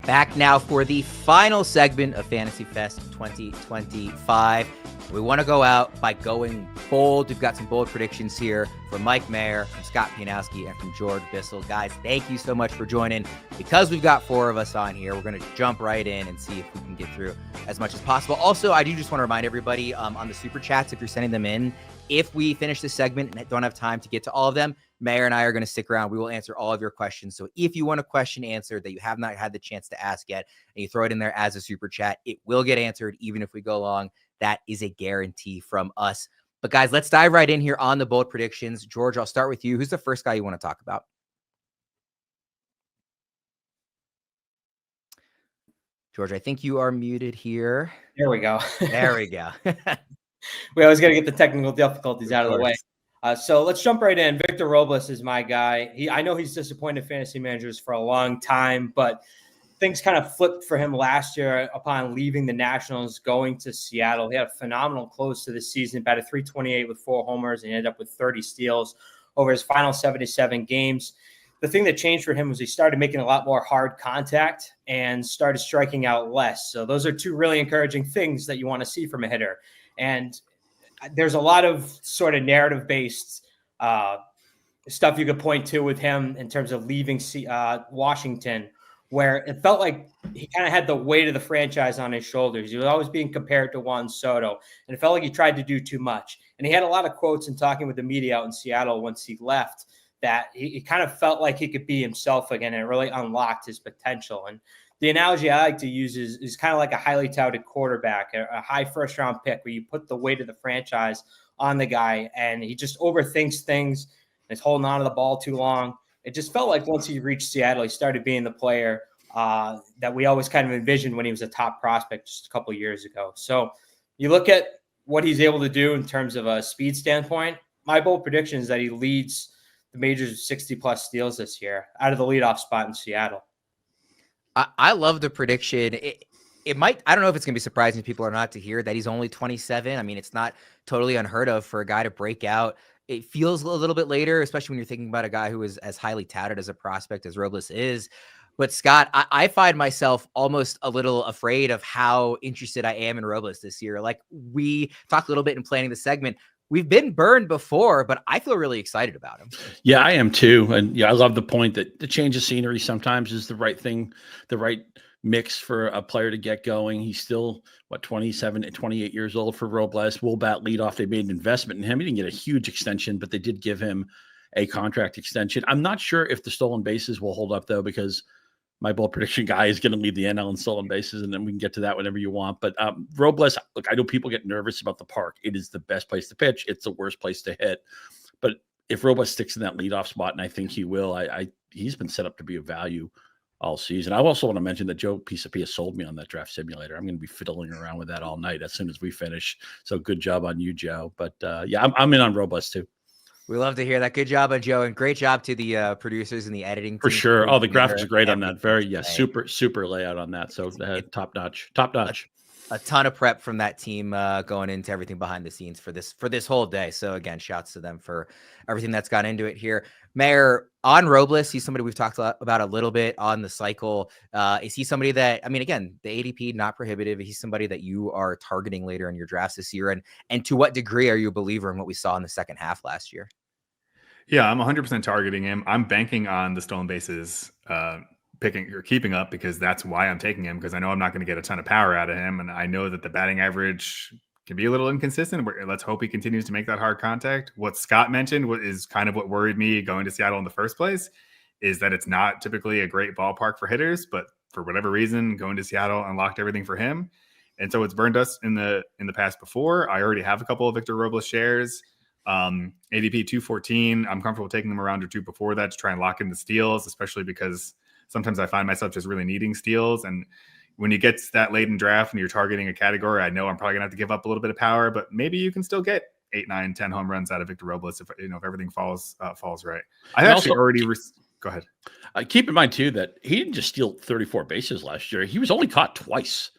Back now for the final segment of Fantasy Fest 2025. We want to go out by going bold. We've got some bold predictions here from Mike Mayer, from Scott Pianowski, and from George Bissell. Guys, thank you so much for joining. Because we've got 4 of us on here, we're going to jump right in and see if we can get through as much as possible. Also, I do just want to remind everybody on the super chats, if you're sending them in, if we finish this segment and don't have time to get to all of them, Mayer and I are going to stick around. We will answer all of your questions. So if you want a question answered that you have not had the chance to ask yet, and you throw it in there as a super chat, it will get answered even if we go long. That is a guarantee from us. But guys, let's dive right in here on the bold predictions. George, I'll start with you. Who's the first guy you want to talk about? George, I think you are muted here. There we go. There we go. We always got to get the technical difficulties out of the way. So let's jump right in. Víctor Robles is my guy. I know he's disappointed fantasy managers for a long time, but things kind of flipped for him last year upon leaving the Nationals, going to Seattle. He had a phenomenal close to the season, batted .328 with 4 homers, and ended up with 30 steals over his final 77 games. The thing that changed for him was he started making a lot more hard contact and started striking out less. So those are 2 really encouraging things that you want to see from a hitter. And there's a lot of sort of narrative-based stuff you could point to with him in terms of leaving Washington, where it felt like he kind of had the weight of the franchise on his shoulders. He was always being compared to Juan Soto, and it felt like he tried to do too much. And he had a lot of quotes in talking with the media out in Seattle once he left that he kind of felt like he could be himself again, and it really unlocked his potential. And the analogy I like to use is kind of like a highly touted quarterback, a high first-round pick where you put the weight of the franchise on the guy, and he just overthinks things and is holding on to the ball too long. It just felt like once he reached Seattle, he started being the player that we always kind of envisioned when he was a top prospect just a couple of years ago. So you look at what he's able to do in terms of a speed standpoint. My bold prediction is that he leads the majors 60-plus steals this year out of the leadoff spot in Seattle. I love the prediction. It might, I don't know if it's going to be surprising to people or not to hear that he's only 27. I mean, it's not totally unheard of for a guy to break out. It feels a little bit later, especially when you're thinking about a guy who is as highly touted as a prospect as Robles is. But Scott, I find myself almost a little afraid of how interested I am in Robles this year. Like we talked a little bit in planning the segment. We've been burned before, but I feel really excited about him. Yeah, I am too. And yeah, I love the point that the change of scenery sometimes is the right thing, the right mix for a player to get going. He's still, 27 and 28 years old for Robles. Will bat leadoff. They made an investment in him. He didn't get a huge extension, but they did give him a contract extension. I'm not sure if the stolen bases will hold up, though, because my bold prediction guy is going to lead the NL in stolen bases, and then we can get to that whenever you want. But Robles, look, I know people get nervous about the park. It is the best place to pitch. It's the worst place to hit. But if Robles sticks in that leadoff spot, and I think he will, he's been set up to be a value all season. I also want to mention that Joe Pisapia sold me on that draft simulator. I'm going to be fiddling around with that all night as soon as we finish. So good job on you, Joe. But yeah, I'm in on Robles too. We love to hear that. Good job on Joe, and great job to the producers and the editing team. For sure. Oh, the graphics are great on that. Very, super layout on that. So top notch. A ton of prep from that team going into everything behind the scenes for this whole day. So again, shouts to them for everything that's gone into it here. Mayer, on Robles, he's somebody we've talked about a little bit on the cycle. Is he somebody that, I mean, again, the ADP not prohibitive. He's somebody that you are targeting later in your drafts this year, and to what degree are you a believer in what we saw in the second half last year? Yeah, I'm 100% targeting him. I'm banking on the stolen bases picking or keeping up, because that's why I'm taking him, because I know I'm not going to get a ton of power out of him, and I know that the batting average can be a little inconsistent. Let's hope he continues to make that hard contact. What Scott mentioned is kind of what worried me going to Seattle in the first place, is that it's not typically a great ballpark for hitters, but for whatever reason, going to Seattle unlocked everything for him. And so it's burned us in the past before. I already have a couple of Víctor Robles shares. ADP 214. I'm comfortable taking them a round or two before that to try and lock in the steals, especially because sometimes I find myself just really needing steals. And when you get that late in draft and you're targeting a category, I know I'm probably gonna have to give up a little bit of power, but maybe you can still get 8, 9, 10 home runs out of Víctor Robles if everything falls right. I actually already go ahead. Keep in mind too that he didn't just steal 34 bases last year. He was only caught twice.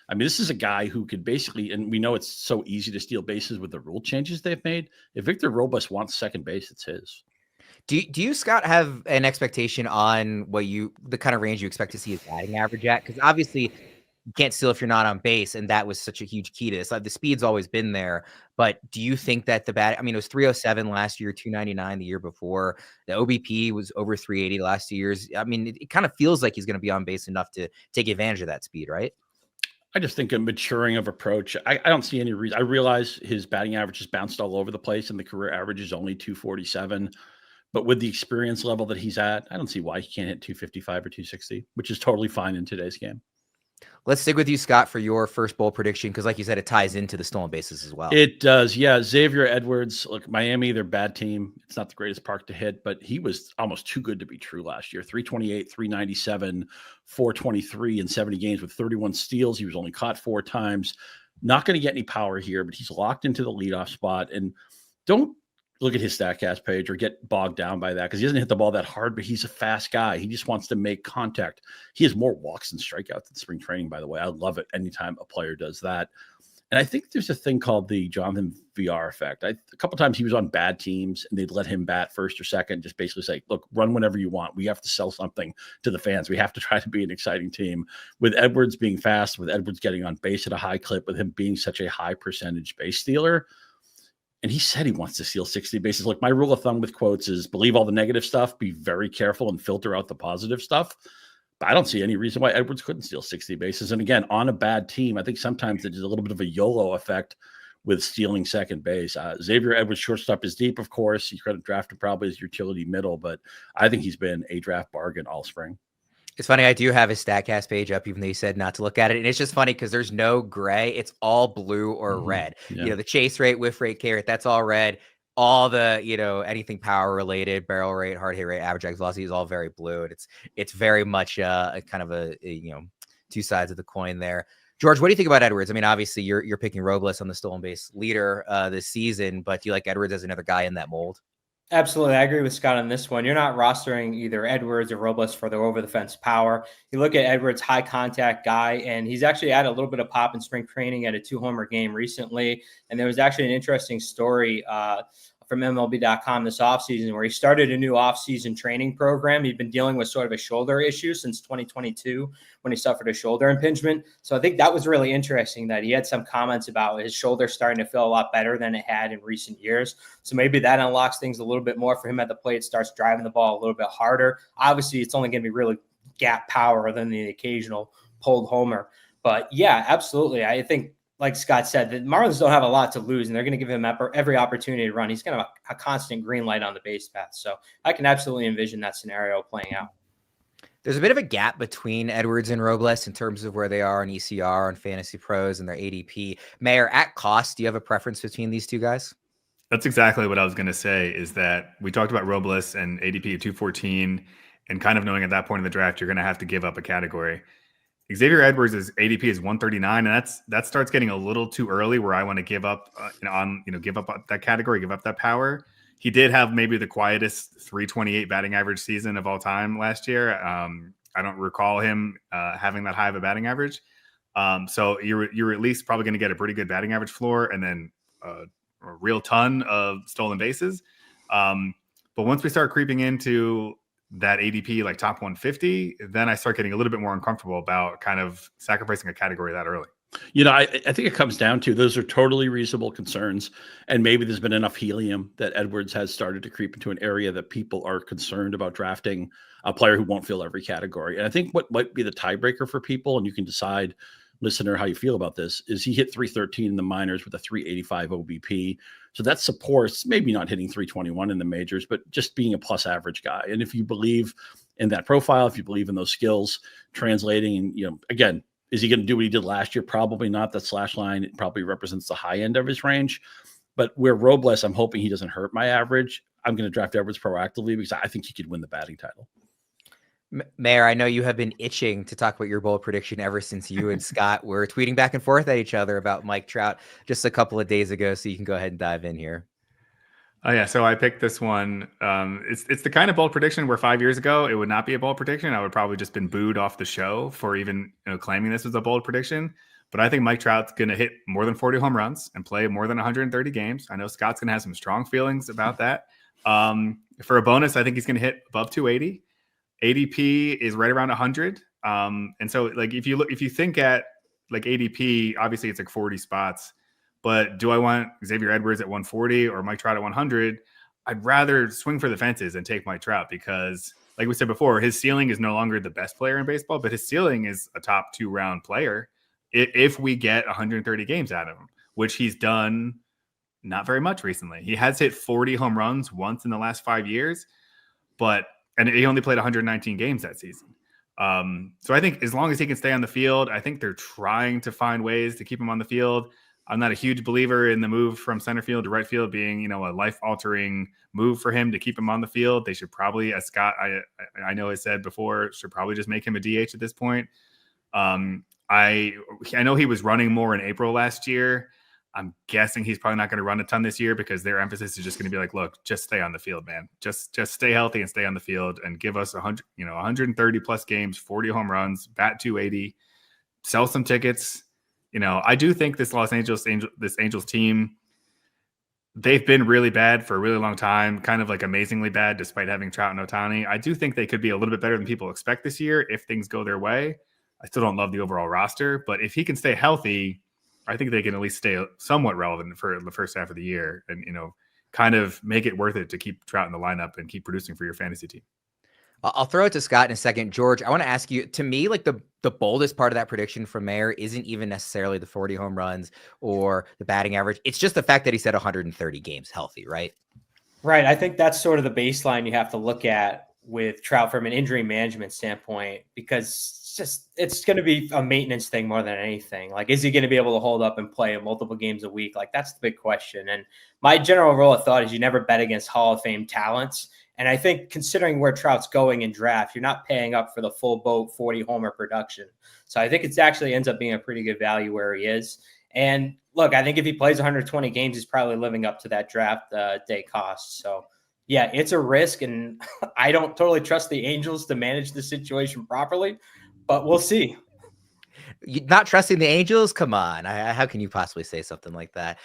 I mean, this is a guy who could basically, and we know it's so easy to steal bases with the rule changes they've made. If Víctor Robles wants second base, it's his. Do you, Scott, have an expectation on the kind of range you expect to see his batting average at? Because obviously you can't steal if you're not on base, and that was such a huge key to this. Like, the speed's always been there, but do you think that I mean, it was 307 last year, 299 the year before. The OBP was over 380 the last 2 years. I mean, it kind of feels like he's going to be on base enough to take advantage of that speed, right? I just think a maturing of approach. I don't see any reason. I realize his batting average has bounced all over the place, and the career average is only 247. But with the experience level that he's at, I don't see why he can't hit 255 or 260, which is totally fine in today's game. Let's stick with you, Scott, for your first bold prediction, because like you said, it ties into the stolen bases as well. It does. Yeah. Xavier Edwards, look, Miami, they're a bad team. It's not the greatest park to hit, but he was almost too good to be true last year. 328, 397, 423 in 70 games with 31 steals. He was only caught 4 times. Not going to get any power here, but he's locked into the leadoff spot. And don't look at his StatCast page or get bogged down by that, because he doesn't hit the ball that hard, but he's a fast guy. He just wants to make contact. He has more walks than strikeouts in spring training, by the way. I love it anytime a player does that. And I think there's a thing called the Jonathan VR effect. A couple times he was on bad teams and they'd let him bat first or second, just basically say, look, run whenever you want. We have to sell something to the fans. We have to try to be an exciting team. With Edwards being fast, with Edwards getting on base at a high clip, with him being such a high percentage base stealer, and he said he wants to steal 60 bases. Look, my rule of thumb with quotes is believe all the negative stuff, be very careful and filter out the positive stuff. But I don't see any reason why Edwards couldn't steal 60 bases. And again, on a bad team, I think sometimes there's a little bit of a YOLO effect with stealing second base. Xavier Edwards, shortstop, is deep, of course. He could have drafted probably as utility middle, but I think he's been a draft bargain all spring. It's funny, I do have his StatCast page up, even though you said not to look at it. And it's just funny because there's no gray. It's all blue or red. Yeah. You know, the chase rate, whiff rate, K rate, that's all red. All the, anything power related, barrel rate, hard hit rate, average exit velocity is all very blue. And it's very much a kind of a two sides of the coin there. George, what do you think about Edwards? I mean, obviously you're picking Robles on the stolen base leader this season, but do you like Edwards as another guy in that mold? Absolutely. I agree with Scott on this one. You're not rostering either Edwards or Robles for their over-the-fence power. You look at Edwards, high contact guy, and he's actually had a little bit of pop in spring training at a 2-homer game recently. And there was actually an interesting story from MLB.com this offseason where he started a new offseason training program. He'd been dealing with sort of a shoulder issue since 2022 when he suffered a shoulder impingement. So I think that was really interesting that he had some comments about his shoulder starting to feel a lot better than it had in recent years. So maybe that unlocks things a little bit more for him at the plate, starts driving the ball a little bit harder. Obviously, it's only going to be really gap power than the occasional pulled homer. But yeah, absolutely. I think, like Scott said, the Marlins don't have a lot to lose, and they're going to give him every opportunity to run. He's going to have a constant green light on the base path. So I can absolutely envision that scenario playing out. There's a bit of a gap between Edwards and Robles in terms of where they are on ECR, on FantasyPros, and their ADP. Mayer, at cost, do you have a preference between these two guys? That's exactly what I was going to say, is that we talked about Robles and ADP of 214, and kind of knowing at that point in the draft, you're going to have to give up a category. Xavier Edwards' ADP is 139, and that starts getting a little too early where I want to give up give up that category, give up that power. He did have maybe the quietest 328 batting average season of all time last year. I don't recall him having that high of a batting average. So you're at least probably going to get a pretty good batting average floor, and then a real ton of stolen bases. But once we start creeping into that ADP, like top 150, then I start getting a little bit more uncomfortable about kind of sacrificing a category that early. I think it comes down to those are totally reasonable concerns. And maybe there's been enough helium that Edwards has started to creep into an area that people are concerned about drafting a player who won't fill every category. And I think what might be the tiebreaker for people, and you can decide, listener, how you feel about this, is he hit 313 in the minors with a 385 OBP. So that supports maybe not hitting 321 in the majors, but just being a plus average guy. And if you believe in that profile, if you believe in those skills translating, and, again, is he going to do what he did last year? Probably not. That slash line, it probably represents the high end of his range. But where Robles, I'm hoping he doesn't hurt my average. I'm going to draft Edwards proactively because I think he could win the batting title. Mayer, I know you have been itching to talk about your bold prediction ever since you and Scott were tweeting back and forth at each other about Mike Trout just a couple of days ago. So you can go ahead and dive in here. Oh yeah, so I picked this one. It's the kind of bold prediction where 5 years ago it would not be a bold prediction. I would probably just been booed off the show for even claiming this was a bold prediction. But I think Mike Trout's going to hit more than 40 home runs and play more than 130 games. I know Scott's going to have some strong feelings about that. For a bonus, I think he's going to hit above 280. ADP is right around 100. And so like if you think at like ADP, obviously it's like 40 spots, but do I want Xavier Edwards at 140 or Mike Trout at 100? I'd rather swing for the fences and take Mike Trout because, like we said before, his ceiling is no longer the best player in baseball, but his ceiling is a top 2-round player if we get 130 games out of him, which he's done not very much recently. He has hit 40 home runs once in the last 5 years, and he only played 119 games that season. So I think as long as he can stay on the field, I think they're trying to find ways to keep him on the field. I'm not a huge believer in the move from center field to right field being, a life-altering move for him to keep him on the field. They should probably, as Scott, I know has said before, should probably just make him a DH at this point. I know he was running more in April last year. I'm guessing he's probably not going to run a ton this year because their emphasis is just going to be like, look, just stay on the field, man. Just stay healthy and stay on the field and give us 130 plus games, 40 home runs, bat 280, sell some tickets. I do think this Angels team, they've been really bad for a really long time, kind of like amazingly bad despite having Trout and Ohtani. I do think they could be a little bit better than people expect this year if things go their way. I still don't love the overall roster, but if he can stay healthy, I think they can at least stay somewhat relevant for the first half of the year and, kind of make it worth it to keep Trout in the lineup and keep producing for your fantasy team. I'll throw it to Scott in a second. George, I want to ask you, to me, like the boldest part of that prediction from Mayer isn't even necessarily the 40 home runs or the batting average. It's just the fact that he said 130 games healthy, right? Right. I think that's sort of the baseline you have to look at with Trout from an injury management standpoint, because it's going to be a maintenance thing more than anything. Like, is he going to be able to hold up and play multiple games a week? Like, that's the big question. And my general rule of thought is you never bet against Hall of Fame talents. And I think considering where Trout's going in draft, you're not paying up for the full boat 40 homer production. So I think it's actually ends up being a pretty good value where he is. And look, I think if he plays 120 games, he's probably living up to that draft day cost. So yeah, it's a risk. And I don't totally trust the Angels to manage the situation properly, but we'll see. You're not trusting the Angels? Come on. How can you possibly say something like that?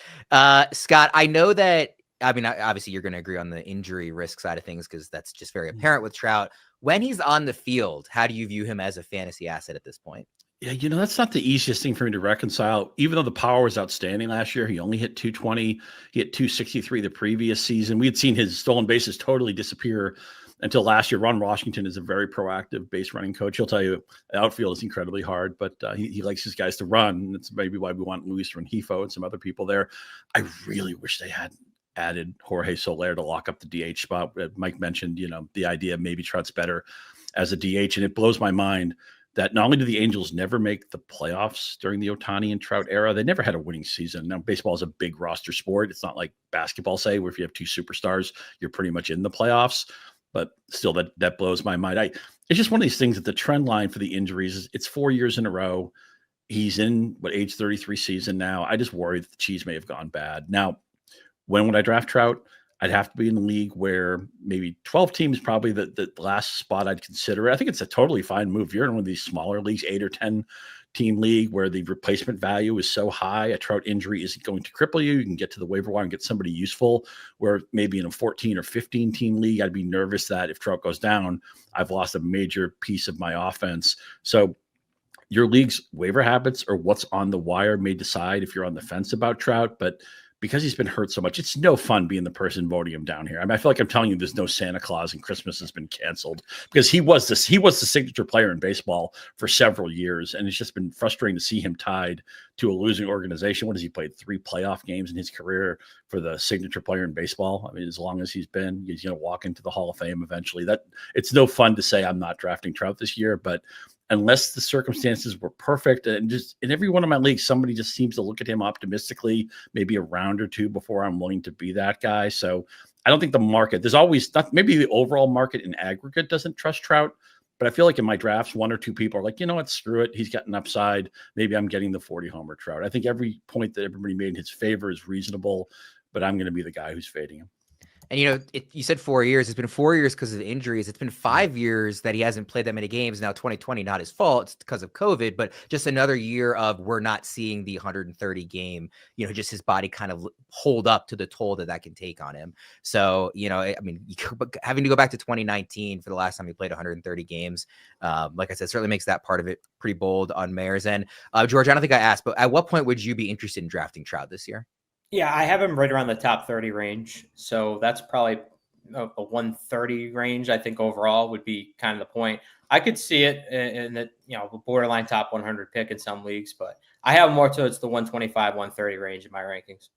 Scott, I know that, obviously you're going to agree on the injury risk side of things because that's just very apparent with Trout. When he's on the field, how do you view him as a fantasy asset at this point? Yeah, that's not the easiest thing for me to reconcile. Even though the power was outstanding last year, he only hit 220. He hit 263 the previous season. We had seen his stolen bases totally disappear until last year. Ron Washington is a very proactive base running coach. He'll tell you the outfield is incredibly hard, but he likes his guys to run. And that's maybe why we want Luis Rengifo and some other people there. I really wish they had added Jorge Soler to lock up the DH spot. Mike mentioned, the idea maybe Trout's better as a DH. And it blows my mind that not only do the Angels never make the playoffs during the Ohtani and Trout era, they never had a winning season. Now, baseball is a big roster sport. It's not like basketball, say, where if you have two superstars, you're pretty much in the playoffs. But still, that blows my mind. It's just one of these things that the trend line for the injuries is it's 4 years in a row. He's in age 33 season now. I just worry that the cheese may have gone bad. Now, when would I draft Trout? I'd have to be in the league where maybe 12 teams, probably the last spot I'd consider. I think it's a totally fine move. You're in one of these smaller leagues, 8 or 10 team league where the replacement value is so high, a Trout injury isn't going to cripple you. You can get to the waiver wire and get somebody useful, where maybe in a 14 or 15 team league, I'd be nervous that if Trout goes down, I've lost a major piece of my offense. So your league's waiver habits or what's on the wire may decide if you're on the fence about Trout, but because he's been hurt so much, it's no fun being the person voting him down here. I feel like I'm telling you there's no Santa Claus and Christmas has been canceled, because he was the signature player in baseball for several years. And it's just been frustrating to see him tied to a losing organization. What has he played? 3 playoff games in his career for the signature player in baseball. As long as he's going to walk into the Hall of Fame eventually. That it's no fun to say I'm not drafting Trout this year, but unless the circumstances were perfect, and just in every one of my leagues, somebody just seems to look at him optimistically, maybe a round or two before I'm willing to be that guy. So I don't think the market, there's always not, maybe the overall market in aggregate doesn't trust Trout, but I feel like in my drafts, 1 or 2 people are like, you know what, screw it. He's got an upside. Maybe I'm getting the 40 homer Trout. I think every point that everybody made in his favor is reasonable, but I'm going to be the guy who's fading him. And, you said 4 years. It's been 4 years because of the injuries. It's been 5 years that he hasn't played that many games. Now, 2020, not his fault. It's because of COVID, but just another year of we're not seeing the 130 game, just his body kind of hold up to the toll that can take on him. So, having to go back to 2019 for the last time he played 130 games, like I said, certainly makes that part of it pretty bold on Mayer's end. George, I don't think I asked, but at what point would you be interested in drafting Trout this year? Yeah, I have him right around the top 30 range. So that's probably a 130 range. I think overall would be kind of the point. I could see it in the borderline top 100 pick in some leagues, but I have more towards the 125, 130 range in my rankings.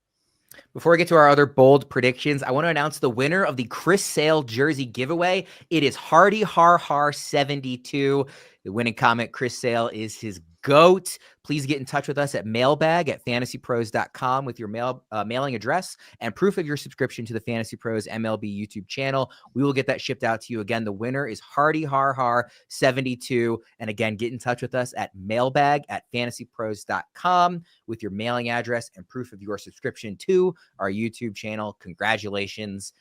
Before we get to our other bold predictions, I want to announce the winner of the Chris Sale jersey giveaway. It is Hardy Har Har 72. The winning comment, Chris Sale is his GOAT. Please get in touch with us at mailbag@fantasypros.com with your mailing address and proof of your subscription to the Fantasy Pros MLB YouTube channel. We will get that shipped out to you. Again, the winner is Hardy Har Har 72. And again, get in touch with us at mailbag@fantasypros.com with your mailing address and proof of your subscription to our YouTube channel. Congratulations.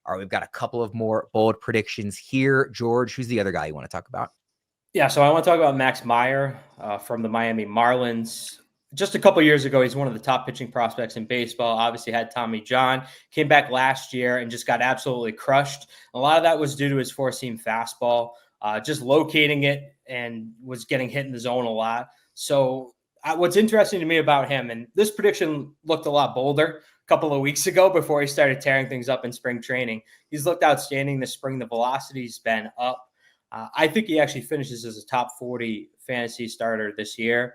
All right, we've got a couple of more bold predictions here. George, who's the other guy you want to talk about? Yeah, so I want to talk about Max Meyer from the Miami Marlins. Just a couple years ago, he's one of the top pitching prospects in baseball. Obviously had Tommy John, came back last year and just got absolutely crushed. A lot of that was due to his four-seam fastball, just locating it and was getting hit in the zone a lot. So what's interesting to me about him, and this prediction looked a lot bolder a couple of weeks ago before he started tearing things up in spring training. He's looked outstanding this spring. The velocity's been up. I think he actually finishes as a top 40 fantasy starter this year.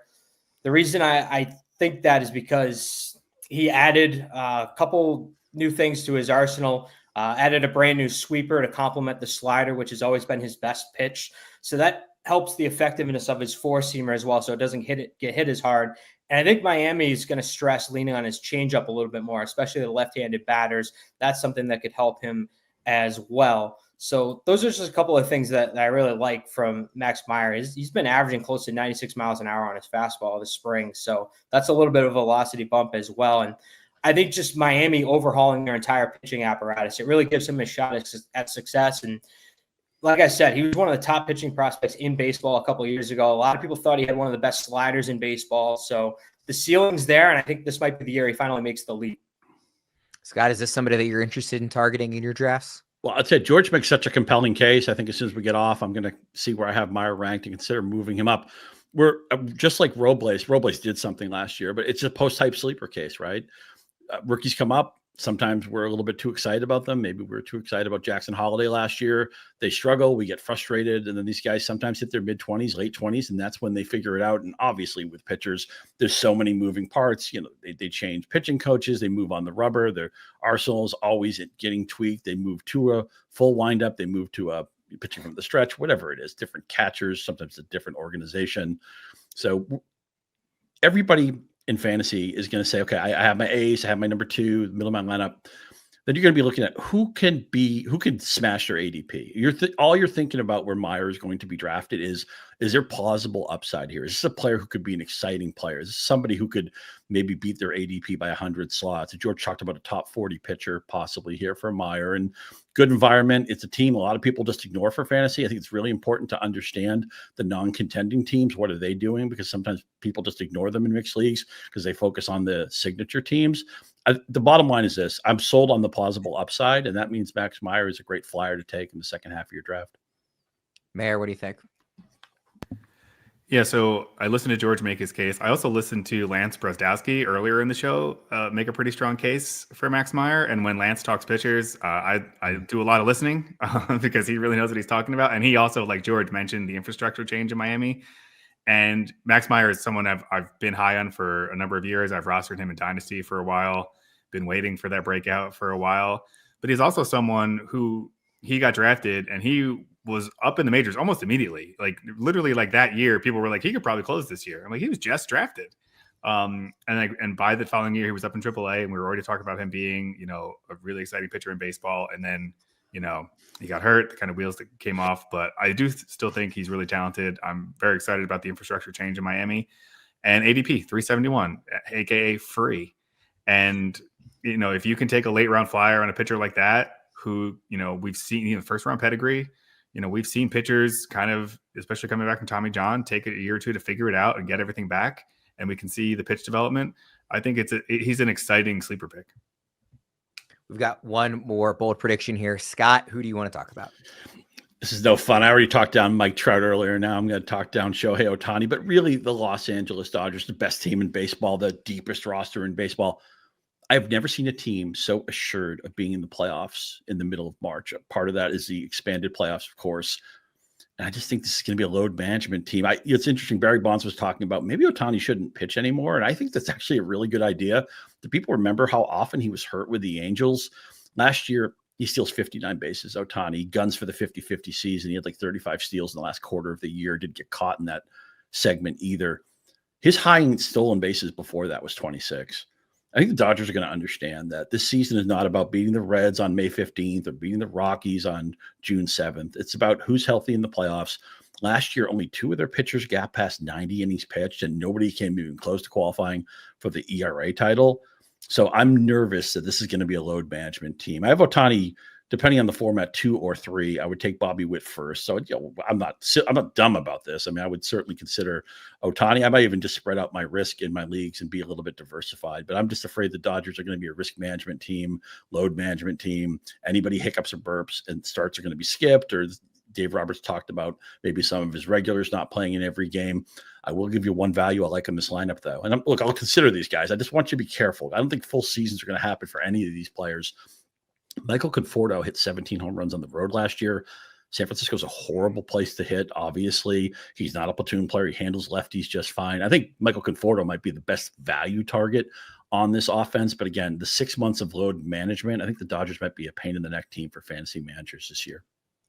The reason I think that is because he added a couple new things to his arsenal, added a brand new sweeper to complement the slider, which has always been his best pitch. So that helps the effectiveness of his four-seamer as well, so it doesn't get hit as hard. And I think Miami is going to stress leaning on his changeup a little bit more, especially the left-handed batters. That's something that could help him as well. So those are just a couple of things that I really like from Max Meyer. He's been averaging close to 96 miles an hour on his fastball this spring. So that's a little bit of a velocity bump as well. And I think just Miami overhauling their entire pitching apparatus, it really gives him a shot at success. And like I said, he was one of the top pitching prospects in baseball a couple of years ago. A lot of people thought he had one of the best sliders in baseball. So the ceiling's there, and I think this might be the year he finally makes the leap. Scott, is this somebody that you're interested in targeting in your drafts? Well, I'd say George makes such a compelling case. I think as soon as we get off, I'm going to see where I have Meyer ranked and consider moving him up. We're just like Robles. Robles did something last year, but it's a post-type sleeper case, right? Rookies come up. Sometimes we're a little bit too excited about them. Maybe we were too excited about Jackson Holiday last year. They struggle. We get frustrated. And then these guys sometimes hit their mid-20s, late 20s, and that's when they figure it out. And obviously with pitchers, there's so many moving parts. They change pitching coaches. They move on the rubber. Their arsenal is always getting tweaked. They move to a full windup. They move to a pitching from the stretch, whatever it is. Different catchers, sometimes a different organization. So everybody in fantasy is going to say, okay, I have my ace, I have my number two, the middle of my lineup. Then you're going to be looking at who can smash their ADP. All you're thinking about where Meyer is going to be drafted is there plausible upside here? Is this a player who could be an exciting player? Is this somebody who could maybe beat their ADP by 100 slots? George talked about a top 40 pitcher possibly here for Meyer, and good environment. It's a team a lot of people just ignore for fantasy. I think it's really important to understand the non-contending teams. What are they doing? Because sometimes people just ignore them in mixed leagues because they focus on the signature teams. The bottom line is this: I'm sold on the plausible upside, and that means Max Meyer is a great flyer to take in the second half of your draft. Mayer, what do you think? Yeah, so I listened to George make his case. I also listened to Lance Brosdowski earlier in the show make a pretty strong case for Max Meyer. And when Lance talks pitchers, I do a lot of listening because he really knows what he's talking about. And he also, like George mentioned, the infrastructure change in Miami. And Max Meyer is someone I've been high on for a number of years. I've rostered him in Dynasty for a while, been waiting for that breakout for a while. But he's also someone who he got drafted and he was up in the majors almost immediately. Like literally like that year, people were like, he could probably close this year. I'm like, he was just drafted. And by the following year, he was up in AAA, and we were already talking about him being, a really exciting pitcher in baseball. And then, he got hurt, the kind of wheels that came off. But I do still think he's really talented. I'm very excited about the infrastructure change in Miami. And ADP 371, aka free. And if you can take a late round flyer on a pitcher like that, who, we've seen first round pedigree. We've seen pitchers kind of, especially coming back from Tommy John, take a year or two to figure it out and get everything back. And we can see the pitch development. I think he's an exciting sleeper pick. We've got one more bold prediction here. Scott, who do you want to talk about? This is no fun. I already talked down Mike Trout earlier. Now I'm going to talk down Shohei Ohtani, but really the Los Angeles Dodgers, the best team in baseball, the deepest roster in baseball. I've never seen a team so assured of being in the playoffs in the middle of March. Part of that is the expanded playoffs, of course. And I just think this is going to be a load management team. It's interesting. Barry Bonds was talking about maybe Ohtani shouldn't pitch anymore. And I think that's actually a really good idea. Do people remember how often he was hurt with the Angels? Last year, he steals 59 bases. Ohtani guns for the 50-50 season. He had like 35 steals in the last quarter of the year. Didn't get caught in that segment either. His high in stolen bases before that was 26. I think the Dodgers are going to understand that this season is not about beating the Reds on May 15th or beating the Rockies on June 7th. It's about who's healthy in the playoffs. Last year, only 2 of their pitchers got past 90 innings pitched, and nobody came even close to qualifying for the ERA title. So I'm nervous that this is going to be a load management team. I have Ohtani, depending on the format, 2 or 3. I would take Bobby Witt first. So I'm not dumb about this. I mean, I would certainly consider Ohtani. I might even just spread out my risk in my leagues and be a little bit diversified. But I'm just afraid the Dodgers are going to be a risk management team, load management team. Anybody hiccups or burps and starts are going to be skipped, or Dave Roberts talked about maybe some of his regulars not playing in every game. I will give you one value. I like in this lineup, though. And I'll consider these guys. I just want you to be careful. I don't think full seasons are going to happen for any of these players. Michael Conforto hit 17 home runs on the road last year. San Francisco's a horrible place to hit, obviously. He's not a platoon player. He handles lefties just fine. I think Michael Conforto might be the best value target on this offense. But again, the 6 months of load management, I think the Dodgers might be a pain in the neck team for fantasy managers this year.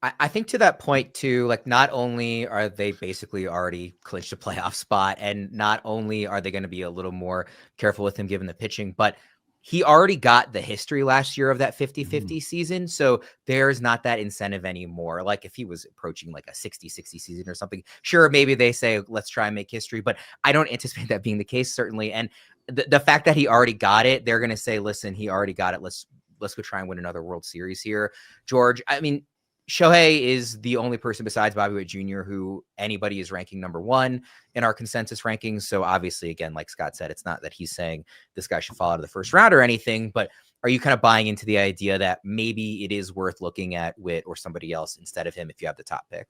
I think to that point too, like not only are they basically already clinched a playoff spot, and not only are they going to be a little more careful with him given the pitching, but he already got the history last year of that 50-50 season. So there's not that incentive anymore. Like if he was approaching like a 60-60 season or something, sure, maybe they say, let's try and make history, but I don't anticipate that being the case, certainly. And the fact that he already got it, they're going to say, listen, he already got it. Let's go try and win another World Series here. George, I mean, Shohei is the only person besides Bobby Witt Jr. who anybody is ranking number 1 in our consensus rankings. So obviously, again, like Scott said, it's not that he's saying this guy should fall out of the first round or anything, but are you kind of buying into the idea that maybe it is worth looking at Witt or somebody else instead of him if you have the top pick?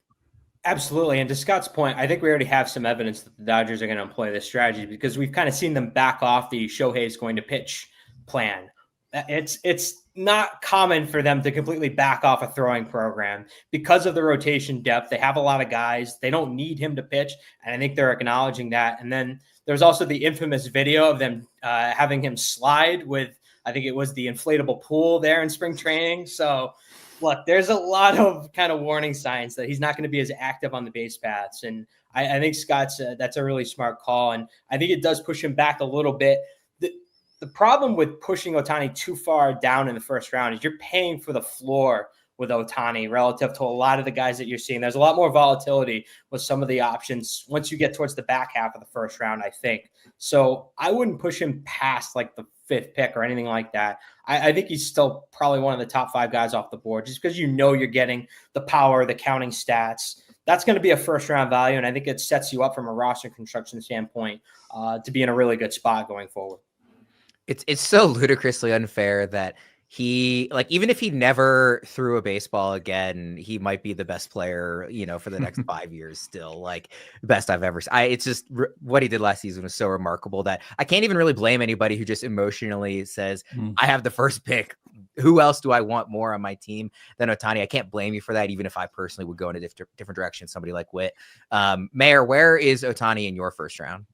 Absolutely. And to Scott's point, I think we already have some evidence that the Dodgers are going to employ this strategy because we've kind of seen them back off the Shohei is going to pitch plan. It's not common for them to completely back off a throwing program because of the rotation depth. They have a lot of guys. They don't need him to pitch. And I think they're acknowledging that. And then there's also the infamous video of them having him slide with, I think it was the inflatable pool there in spring training. So look, there's a lot of kind of warning signs that he's not going to be as active on the base paths. And I think Scott's, that's a really smart call. And I think it does push him back a little bit. The problem with pushing Ohtani too far down in the first round is you're paying for the floor with Ohtani relative to a lot of the guys that you're seeing. There's a lot more volatility with some of the options once you get towards the back half of the first round, I think. So I wouldn't push him past like the 5th pick or anything like that. I think he's still probably one of the top 5 guys off the board just because you're getting the power, the counting stats. That's going to be a first round value, and I think it sets you up from a roster construction standpoint to be in a really good spot going forward. It's so ludicrously unfair that he, like, even if he never threw a baseball again, he might be the best player, for the next 5 years still, like best I've ever seen. It's just what he did last season was so remarkable that I can't even really blame anybody who just emotionally says, I have the first pick. Who else do I want more on my team than Ohtani? I can't blame you for that, even if I personally would go in a different direction, somebody like Witt. Mayer, where is Ohtani in your first round?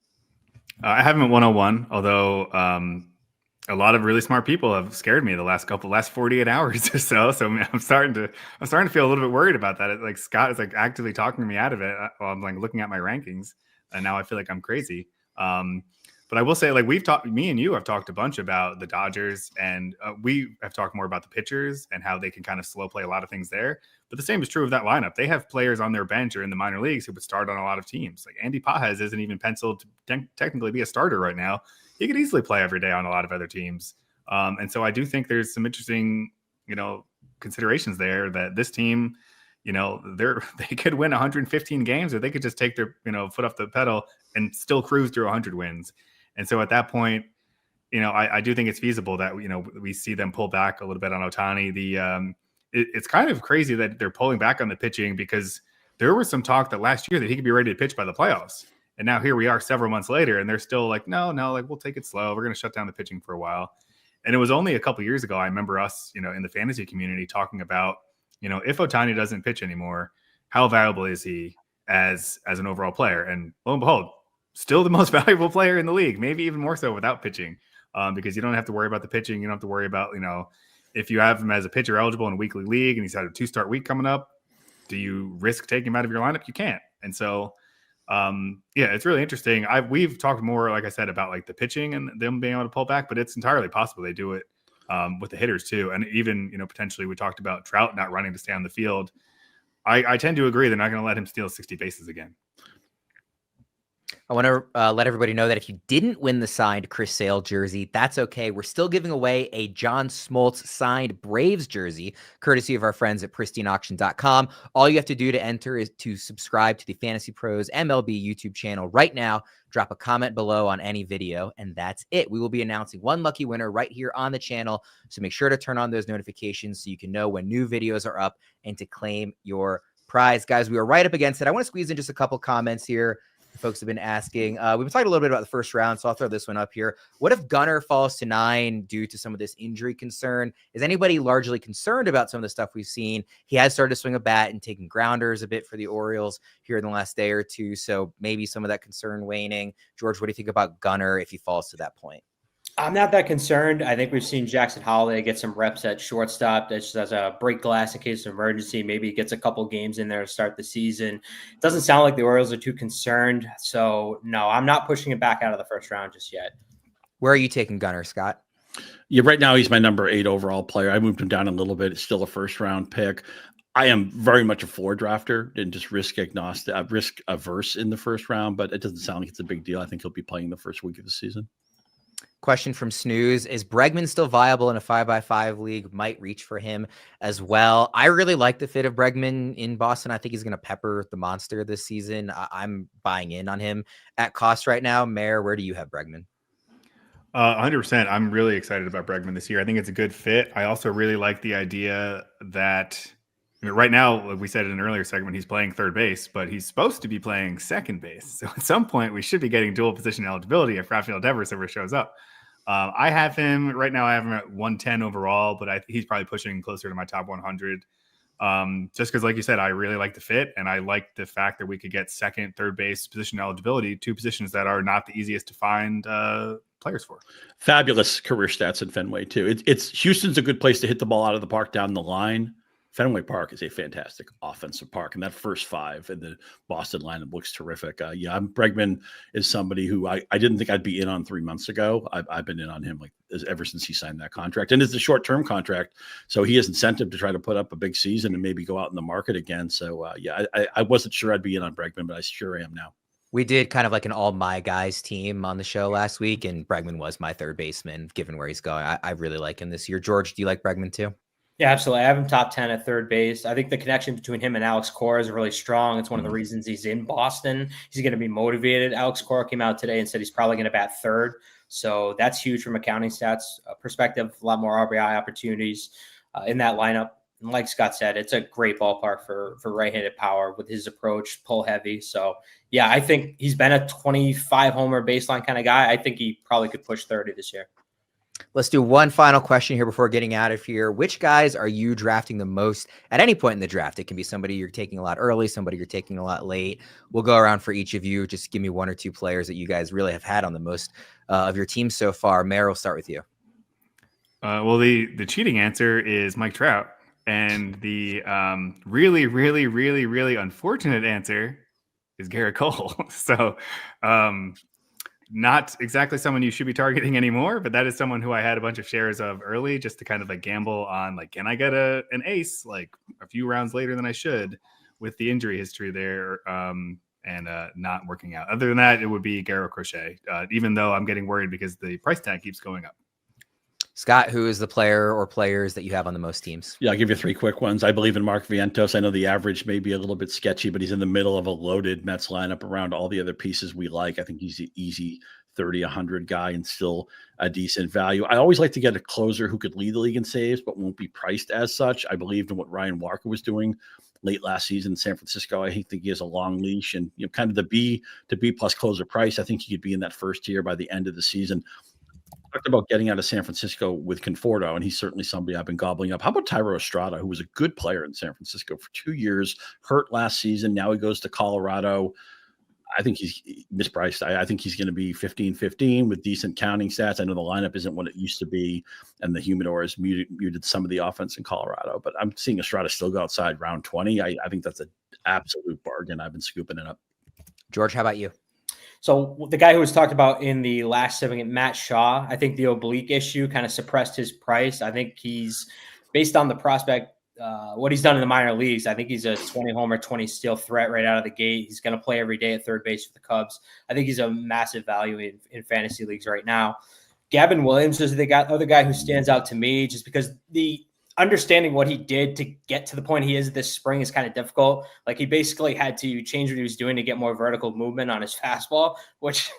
I have him at 101, although a lot of really smart people have scared me the last 48 hours or so. So I'm starting to feel a little bit worried about that. Like Scott is like actively talking me out of it while I'm like looking at my rankings, and now I feel like I'm crazy. But I will say, like, me and you have talked a bunch about the Dodgers, and we have talked more about the pitchers and how they can kind of slow play a lot of things there. But the same is true of that lineup. They have players on their bench or in the minor leagues who would start on a lot of teams. Like Andy Pajes isn't even penciled to technically be a starter right now. He could easily play every day on a lot of other teams. And so I do think there's some interesting, considerations there that this team, they could win 115 games, or they could just take their, foot off the pedal and still cruise through 100 wins. And so at that point, I do think it's feasible that, we see them pull back a little bit on Ohtani. It's kind of crazy that they're pulling back on the pitching, because there was some talk that last year that he could be ready to pitch by the playoffs. And now here we are several months later, and they're still like, no, like, we'll take it slow. We're going to shut down the pitching for a while. And it was only a couple years ago, I remember us, in the fantasy community talking about, if Ohtani doesn't pitch anymore, how valuable is he as an overall player? And lo and behold, still the most valuable player in the league, maybe even more so without pitching, because you don't have to worry about the pitching. You don't have to worry about, if you have him as a pitcher eligible in a weekly league and he's had a 2-start week coming up, do you risk taking him out of your lineup? You can't. And so, it's really interesting. We've talked more, like I said, about like the pitching and them being able to pull back, but it's entirely possible they do it with the hitters too. And even, potentially we talked about Trout not running to stay on the field. I tend to agree they're not going to let him steal 60 bases again. I want to let everybody know that if you didn't win the signed Chris Sale jersey, that's okay. We're still giving away a John Smoltz signed Braves jersey, courtesy of our friends at pristineauction.com. All you have to do to enter is to subscribe to the Fantasy Pros MLB YouTube channel right now. Drop a comment below on any video, and that's it. We will be announcing one lucky winner right here on the channel, so make sure to turn on those notifications so you can know when new videos are up and to claim your prize. Guys, we are right up against it. I want to squeeze in just a couple comments here. Folks have been asking. We've been talking a little bit about the first round, so I'll throw this one up here. What if Gunnar falls to 9 due to some of this injury concern? Is anybody largely concerned about some of the stuff we've seen? He has started to swing a bat and taking grounders a bit for the Orioles here in the last day or two, so maybe some of that concern waning. George, what do you think about Gunnar if he falls to that point? I'm not that concerned. I think we've seen Jackson Holiday get some reps at shortstop. That's just as a break glass in case of emergency. Maybe he gets a couple games in there to start the season. It doesn't sound like the Orioles are too concerned. So, no, I'm not pushing it back out of the first round just yet. Where are you taking Gunnar, Scott? Yeah, right now he's my number 8 overall player. I moved him down a little bit. It's still a first-round pick. I am very much a floor drafter and just risk averse in the first round, but it doesn't sound like it's a big deal. I think he'll be playing the first week of the season. Question from Snooze. Is Bregman still viable in a 5x5 league? Might reach for him as well. I really like the fit of Bregman in Boston. I think he's going to pepper the monster this season. I'm buying in on him at cost right now. Mayer, where do you have Bregman? 100%. I'm really excited about Bregman this year. I think it's a good fit. I also really like the idea that right now, like we said in an earlier segment, he's playing third base, but he's supposed to be playing second base. So at some point, we should be getting dual position eligibility if Rafael Devers ever shows up. I have him right now. I have him at 110 overall, but he's probably pushing closer to my top 100. Just because, like you said, I really like the fit, and I like the fact that we could get second, third base position eligibility, 2 positions that are not the easiest to find players for. Fabulous career stats in Fenway too. It's Houston's a good place to hit the ball out of the park down the line. Fenway Park is a fantastic offensive park, and that first 5 in the Boston lineup looks terrific. Bregman is somebody who I didn't think I'd be in on 3 months ago. I've been in on him ever since he signed that contract, and it's a short-term contract, so he has incentive to try to put up a big season and maybe go out in the market again. So I wasn't sure I'd be in on Bregman, but I sure am now. We did kind of like an all my guys team on the show last week, and Bregman was my third baseman, given where he's going. I really like him this year. George, do you like Bregman too? Yeah, absolutely. I have him top 10 at third base. I think the connection between him and Alex Cora is really strong. It's one of the reasons he's in Boston. He's going to be motivated. Alex Cora came out today and said he's probably going to bat third. So that's huge from a counting stats perspective. A lot more RBI opportunities in that lineup. And like Scott said, it's a great ballpark for right-handed power with his approach, pull heavy. So, yeah, I think he's been a 25 homer baseline kind of guy. I think he probably could push 30 this year. Let's do one final question here before getting out of here. Which guys are you drafting the most at any point in the draft? It can be somebody you're taking a lot early, somebody you're taking a lot late. We'll go around for each of you. Just give me 1 or 2 players that you guys really have had on the most of your team so far. Maher, we'll start with you. Well, the cheating answer is Mike Trout. And the really, really, really, really unfortunate answer is Garrett Cole. So not exactly someone you should be targeting anymore, but that is someone who I had a bunch of shares of early just to kind of like gamble on, like, can I get an ace like a few rounds later than I should with the injury history there and not working out. Other than that, it would be Garrett Crochet, even though I'm getting worried because the price tag keeps going up. Scott, who is the player or players that you have on the most teams? Yeah, I'll give you 3 quick ones. I believe in Mark Vientos. I know the average may be a little bit sketchy, but he's in the middle of a loaded Mets lineup around all the other pieces we like. I think he's an easy 30, 100 guy and still a decent value. I always like to get a closer who could lead the league in saves, but won't be priced as such. I believed in what Ryan Walker was doing late last season in San Francisco. I think he has a long leash and kind of the B to B plus closer price. I think he could be in that first tier by the end of the season. Talked about getting out of San Francisco with Conforto, and he's certainly somebody I've been gobbling up. How about Thairo Estrada, who was a good player in San Francisco for 2 years, hurt last season. Now he goes to Colorado. I think he's mispriced. I think he's going to be 15-15 with decent counting stats. I know the lineup isn't what it used to be, and the humidor has muted some of the offense in Colorado, but I'm seeing Estrada still go outside round 20. I think that's an absolute bargain. I've been scooping it up. George, how about you? So the guy who was talked about in the last segment, Matt Shaw, I think the oblique issue kind of suppressed his price. I think he's, based on the prospect, what he's done in the minor leagues, I think he's a 20 homer, 20 steal threat right out of the gate. He's going to play every day at third base for the Cubs. I think he's a massive value in fantasy leagues right now. Gavin Williams is the other guy who stands out to me just because the understanding what he did to get to the point he is this spring is kind of difficult. Like he basically had to change what he was doing to get more vertical movement on his fastball, which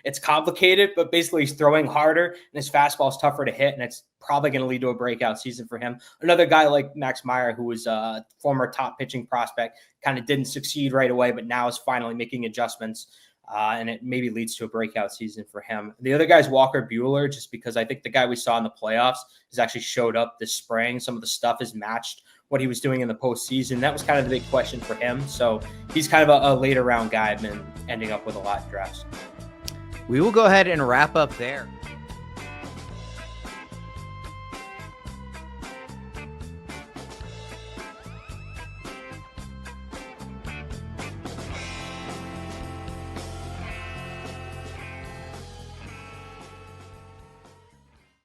it's complicated, but basically he's throwing harder and his fastball is tougher to hit. And it's probably going to lead to a breakout season for him. Another guy like Max Meyer, who was a former top pitching prospect, kind of didn't succeed right away, but now is finally making adjustments. And it maybe leads to a breakout season for him. The other guy is Walker Buehler, just because I think the guy we saw in the playoffs has actually showed up this spring. Some of the stuff has matched what he was doing in the postseason. That was kind of the big question for him. So he's kind of a later round guy. I've been ending up with a lot of drafts. We will go ahead and wrap up there.